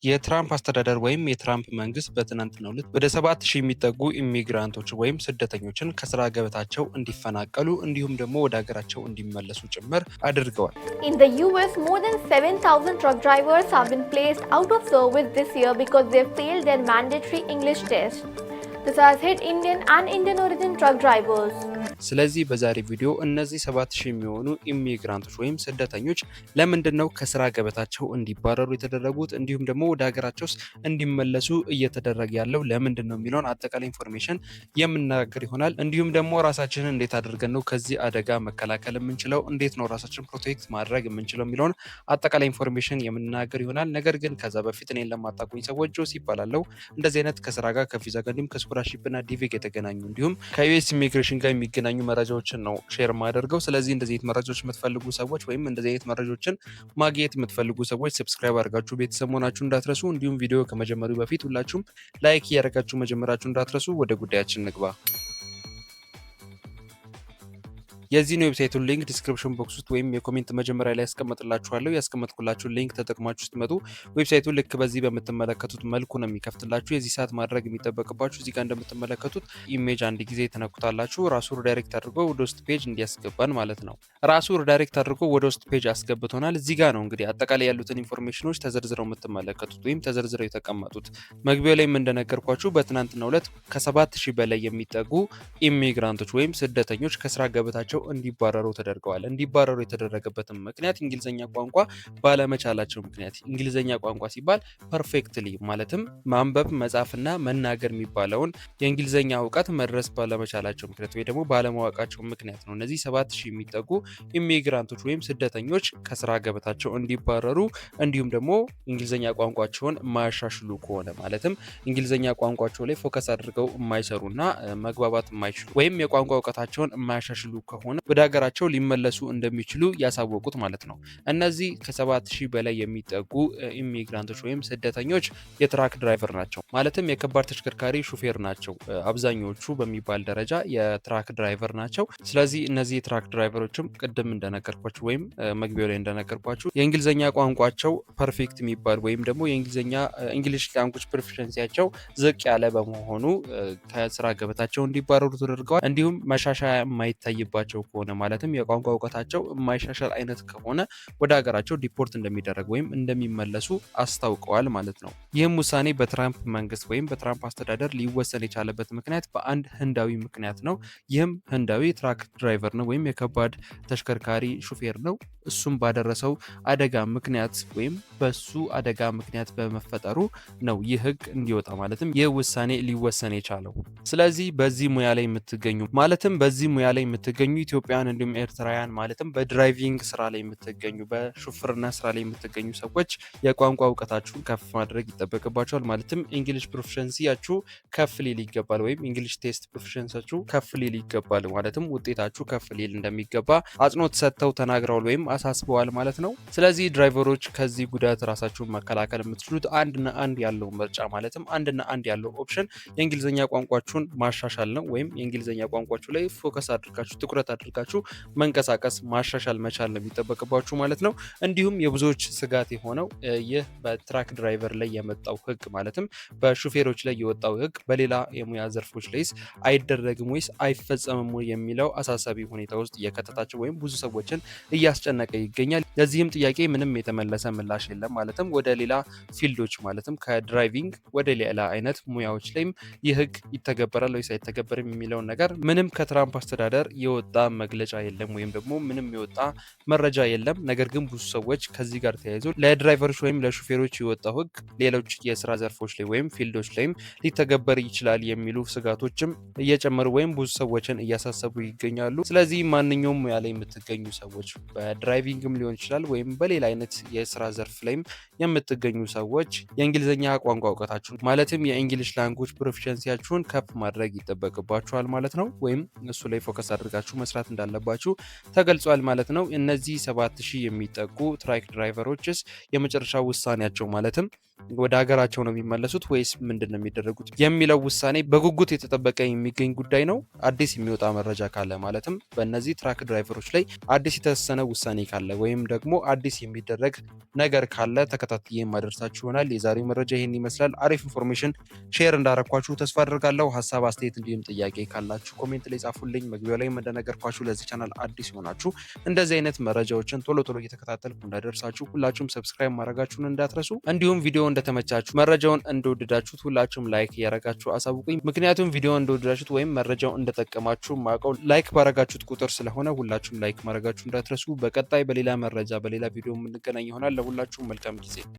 የትራምፕ አስተዳደር ወይም የትራምፕ መንግስት በትናንትናው ዕለት ወደ 7000 የሚጠጉ ኢሚግራንቶች ወይም ስደተኞችን ከስራ ገበታቸው እንዲፈናቀሉ እንዲሁም ደግሞ ወደ ሀገራቸው እንዲመለሱ ጭምር አድርገዋል። In the US, more than 7,000 truck drivers have been placed out of service this year because they failed their mandatory English test. This has hit Indian and Indian origin truck drivers. ስለዚህ በዛሬ ቪዲዮ እነዚህ 7000 የሚሆኑ ኢሚግራንቶች ወይም ስደተኞች ለምንድነው ከስራ ገበታቸው እንዲባረሩ የተደረጉት እንዲሁም ደግሞ ወደ ሀገራቸውስ እንዲመለሱ እየተደረገ ያለው ለምንድነው የሚለውን አጠቃላይ ኢንፎርሜሽን የምናገር ይሆናል። እንዲሁም ደግሞ ራሳችንን እንዴት አድርገን ነው ከዚህ አደጋ መከላከል የምንችለው፣ እንዴት ነው ራሳችንን ፕሮቴክት ማድረግ የምንችለው የሚለውን አጠቃላይ ኢንፎርሜሽን የምናገር ይሆናል። ነገር ግን ከዛ በፊት እኔን ለማታውቁኝ ሰዎች ጆሲ ይባላለሁ። እንደዚህ አይነት ከስራ ጋር ከቪዛ ጋር እንዲሁም ከስኮላርሺፕ እና ዲቪ የተገናኙ እንዲሁም ከዩኤስ ኢሚግሬሽን ጋር የሚገናኙ መረጃዎችን ነው ሼር ማደርገው። ስለዚህ እንደዚህ አይነት መረጃዎች የምትፈልጉ ሰዎች ወይም እንደዚህ አይነት መረጃዎችን ማግኘት የምትፈልጉ ሰዎች ሰብስክራይብ አድርጋችሁ ቤተሰብ መሆናችሁ እንዳትረሱ። እንዲሁም ቪዲዮ ከመጀመሩ በፊት ሁላችሁም ላይክ እያደረጋችሁ መጀመራችሁ እንዳትረሱ። ወደ ጉዳያችን ንግባ። የዚህን ዌብሳይቱን ሊንክ ዲስክሪፕሽን ቦክስ ውስጥ ወይም የኮሜንት መጀመሪያ ላይ ያስቀምጥላችኋለሁ። ያስቀመጥኩላችሁን ሊንክ ተጠቅማችሁ ስትመጡ ዌብሳይቱን ልክ በዚህ በምትመለከቱት መልኩ ነው የሚከፍትላችሁ። የዚህ ሰዓት ማድረግ የሚጠበቅባችሁ እዚህ ጋር እንደምትመለከቱት ኢሜጅ አንድ ጊዜ ትነኩታላችሁ። ራሱ ሪዳይሬክት አድርጎ ወደ ውስጥ ፔጅ እንዲያስገባን ማለት ነው። ራሱ ሪዳይሬክት አድርጎ ወደ ውስጥ ፔጅ አስገብቶናል። እዚህ ጋር ነው እንግዲህ አጠቃላይ ያሉትን ኢንፎርሜሽኖች ተዘርዝረው የምትመለከቱት ወይም ተዘርዝረው የተቀመጡት። መግቢያው ላይም እንደነገርኳችሁ በትናንትናው ዕለት ከ7000 በላይ የሚጠጉ ኢሚግራንቶች ወይም ስደተኞች ከስራ ገበታቸው እንዲባረሩ ተደርገዋል። እንዲባረሩ የተደረገበትም ምክንያት እንግሊዘኛ ቋንቋ ባለመቻላቸው ምክንያት። እንግሊዘኛ ቋንቋ ሲባል ፐርፌክትሊ ማለትም ማንበብ መጻፍና መናገር የሚባለውን የእንግሊዘኛ እውቀት መድረስ ባለመቻላቸው ምክንያት ወይ ደግሞ ባለማወቃቸው ምክንያት ነው እነዚህ 7000 የሚጠጉ ኢሚግራንቶች ወይም ስደተኞች ከስራ ገበታቸው እንዲባረሩ እንዲሁም ደግሞ እንግሊዘኛ ቋንቋቸውን የማያሻሽሉ ከሆነ ማለትም እንግሊዘኛ ቋንቋቸው ላይ ፎከስ አድርገው የማይሰሩና መግባባት የማይችሉ ወይም የቋንቋ እውቀታቸውን የማያሻሽሉ ከሆነ ወደ ሀገራቸው ሊመለሱ እንደሚችሉ ያሳወቁት ማለት ነው። እነዚህ ከ7000 በላይ የሚጠጉ ኢሚግራንቶች ወይም ስደተኞች የትራክ ድራይቨር ናቸው። ማለትም የከባድ ተሽከርካሪ ሹፌር ናቸው። አብዛኞቹ በሚባል ደረጃ የትራክ ድራይቨር ናቸው። ስለዚህ እነዚህ የትራክ ድራይቨሮችም ቅድም እንደነገርኳችሁ ወይም መግቢያው ላይ እንደነገርኳችሁ የእንግሊዘኛ ቋንቋቸው ፐርፌክት የሚባል ወይም ደግሞ የእንግሊዘኛ እንግሊሽ ላንጉጅ ፕሮፊሸንሲያቸው ዝቅ ያለ በመሆኑ ከስራ ገበታቸው እንዲባረሩ ተደርገዋል። እንዲሁም መሻሻያ የማይታይባቸው ከሆነ ማለትም የቋንቋ እውቀታቸው የማይሻሻል አይነት ከሆነ ወደ ሀገራቸው ዲፖርት እንደሚደረግ ወይም እንደሚመለሱ አስታውቀዋል ማለት ነው። ይህም ውሳኔ በትራምፕ መንግስት ወይም በትራምፕ አስተዳደር ሊወሰን የቻለበት ምክንያት በአንድ ህንዳዊ ምክንያት ነው። ይህም ህንዳዊ ትራክ ድራይቨር ነው ወይም የከባድ ተሽከርካሪ ሹፌር ነው። እሱም ባደረሰው አደጋ ምክንያት ወይም በሱ አደጋ ምክንያት በመፈጠሩ ነው ይህ ህግ እንዲወጣ ማለትም ይህ ውሳኔ ሊወሰን የቻለው። ስለዚህ በዚህ ሙያ ላይ የምትገኙ ማለትም በዚህ ሙያ ላይ የምትገኙ ኢትዮጵያውያን እንዲሁም ኤርትራውያን ማለትም በድራይቪንግ ስራ ላይ የምትገኙ በሹፍርና ስራ ላይ የምትገኙ ሰዎች የቋንቋ እውቀታችሁን ከፍ ማድረግ ይጠበቅባቸዋል። ማለትም እንግሊሽ ፕሮፊሸንሲያችሁ ከፍ ሊል ይገባል ወይም እንግሊሽ ቴስት ፕሮፊሸንሲያችሁ ከፍ ሊል ይገባል። ማለትም ውጤታችሁ ከፍ ሊል እንደሚገባ አጽንኦት ሰጥተው ተናግረዋል ወይም አሳስበዋል ማለት ነው። ስለዚህ ድራይቨሮች ከዚህ ጉዳት ራሳችሁን መከላከል የምትችሉት አንድና አንድ ያለው ምርጫ ማለትም አንድና አንድ ያለው ኦፕሽን የእንግሊዝኛ ቋንቋችሁን ማሻሻል ነው። ወይም የእንግሊዝኛ ቋንቋችሁ ላይ ፎከስ አድርጋችሁ ትኩረት አድርጋችሁ መንቀሳቀስ ማሻሻል መቻል ነው የሚጠበቅባችሁ ማለት ነው። እንዲሁም የብዙዎች ስጋት የሆነው ይህ በትራክ ድራይቨር ላይ የመጣው ህግ ማለትም በሹፌሮች ላይ የወጣው ህግ በሌላ የሙያ ዘርፎች ላይስ አይደረግም ወይስ አይፈጸምም የሚለው አሳሳቢ ሁኔታ ውስጥ እየከተታቸው ወይም ብዙ ሰዎችን እያስጨነቀ ይገኛል። ለዚህም ጥያቄ ምንም የተመለሰ ምላሽ የለም። ማለትም ወደ ሌላ ፊልዶች ማለትም ከድራይቪንግ ወደ ሌላ አይነት ሙያዎች ላይም ይህ ህግ ይተገበራል ወይስ አይተገበርም የሚለውን ነገር ምንም ከትራምፕ አስተዳደር የወጣ መግለጫ የለም ወይም ደግሞ ምንም የወጣ መረጃ የለም። ነገር ግን ብዙ ሰዎች ከዚህ ጋር ተያይዞ ለድራይቨሮች ወይም ለሹፌሮች የወጣው ህግ ሌሎች የስራ ዘርፎች ላይ ወይም ፊልዶች ላይም ሊተገበር ይችላል የሚሉ ስጋቶችም እየጨመሩ ወይም ብዙ ሰዎችን እያሳሰቡ ይገኛሉ። ስለዚህ ማንኛውም ሙያ ላይ የምትገኙ ሰዎች በድራይቪንግም ሊሆን ይችላል ወይም በሌላ አይነት የስራ ዘርፍ ላይም የምትገኙ ሰዎች የእንግሊዝኛ ቋንቋ እውቀታችሁን ማለትም የእንግሊሽ ላንጉጅ ፕሮፊሸንሲያችሁን ከፍ ማድረግ ይጠበቅባችኋል ማለት ነው። ወይም እሱ ላይ ፎከስ አድርጋችሁ መስራት እንዳለባችሁ ተገልጿል ማለት ነው። እነዚህ 7000 የሚጠጉ ትራክ ድራይቨሮችስ የመጨረሻ ውሳኔያቸው ማለትም ወደ ሀገራቸው ነው የሚመለሱት ወይስ ምንድን ነው የሚደረጉት የሚለው ውሳኔ በጉጉት የተጠበቀ የሚገኝ ጉዳይ ነው። አዲስ የሚወጣ መረጃ ካለ ማለትም በእነዚህ ትራክ ድራይቨሮች ላይ አዲስ የተወሰነ ውሳኔ ካለ ወይም ደግሞ አዲስ የሚደረግ ነገር ካለ ተከታትዬ የማደርሳችሁ ይሆናል። የዛሬው መረጃ ይህን ይመስላል። አሪፍ ኢንፎርሜሽን ሼር እንዳረኳችሁ ተስፋ አድርጋለሁ። ሀሳብ አስተያየት፣ እንዲሁም ጥያቄ ካላችሁ ኮሜንት ላይ ጻፉልኝ። መግቢያው ላይ እንደነገርኳችሁ ለዚህ ቻናል አዲስ ሆናችሁ እንደዚህ አይነት መረጃዎችን ቶሎ ቶሎ እየተከታተልኩ እንዳደርሳችሁ ሁላችሁም ሰብስክራይብ ማድረጋችሁን እንዳትረሱ። እንዲሁም ቪዲዮ እንደተመቻችሁ መረጃውን እንደወደዳችሁት ሁላችሁም ላይክ እያረጋችሁ አሳውቁኝ። ምክንያቱም ቪዲዮ እንደወደዳችሁት ወይም መረጃው እንደጠቀማችሁ ማውቀው ላይክ ባረጋችሁት ቁጥር ስለሆነ ሁላችሁም ላይክ ማድረጋችሁ እንዳትረሱ። በቀጣይ በሌላ መረጃ በሌላ ቪዲዮ የምንገናኝ ይሆናል። ለሁላችሁም መልካም ጊዜ